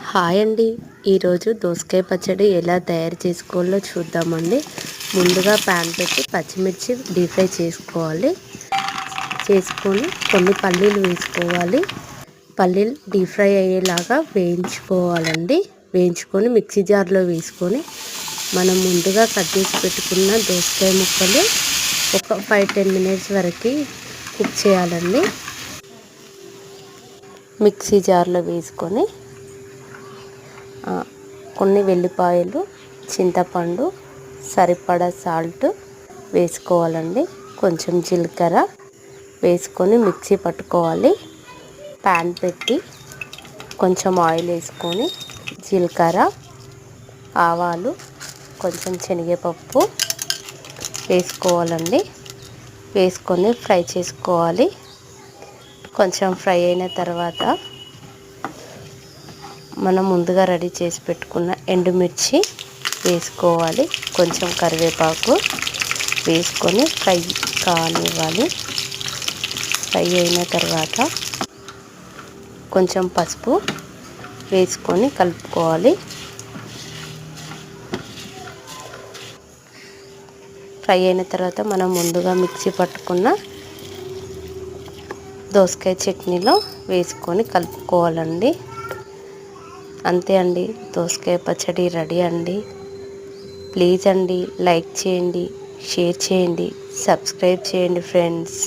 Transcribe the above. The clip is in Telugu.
హాయ్ అండి. ఈరోజు దోసకాయ పచ్చడి ఎలా తయారు చేసుకోవాలో చూద్దామండి. ముందుగా ప్యాన్ పెట్టి పచ్చిమిర్చి డీప్ ఫ్రై చేసుకొని కొన్ని పల్లీలు వేసుకోవాలి. పల్లీలు డీప్ ఫ్రై అయ్యేలాగా వేయించుకోవాలండి. వేయించుకొని మిక్సీ జార్లో వేసుకొని మనం ముందుగా కట్ చేసి పెట్టుకున్న దోసకాయ ముక్కలు ఒక 5-10 మినిట్స్ వరకు కుక్ చేయాలండి. మిక్సీ జార్లో వేసుకొని కొన్ని వెల్లిపాయలు, చింతపండు, సరిపడా సాల్ట్ వేసుకోవాలండి. కొంచెం జీలకర్ర వేసుకొని మిక్సీ పట్టుకోవాలి. ప్యాన్ పెట్టి కొంచెం ఆయిల్ వేసుకొని జీలకర్ర, ఆవాలు, కొంచెం శనగపప్పు వేసుకోవాలండి. వేసుకొని ఫ్రై చేసుకోవాలి. కొంచెం ఫ్రై అయిన తర్వాత మనం ముందుగా రెడీ చేసి పెట్టుకున్న ఎండుమిర్చి వేసుకోవాలి. కొంచెం కరివేపాకు వేసుకొని ఫ్రై కానివ్వాలి. ఫ్రై అయిన తర్వాత కొంచెం పసుపు వేసుకొని కలుపుకోవాలి. ఫ్రై అయిన తర్వాత మనం ముందుగా మిక్సీ పట్టుకున్న దోసకాయ చట్నీలో వేసుకొని కలుపుకోవాలండి. అంతే అండి, దోసకాయ పచ్చడి రెడీ అండి. ప్లీజ్ అండి, లైక్ చేయండి, షేర్ చేయండి, సబ్స్క్రైబ్ చేయండి ఫ్రెండ్స్.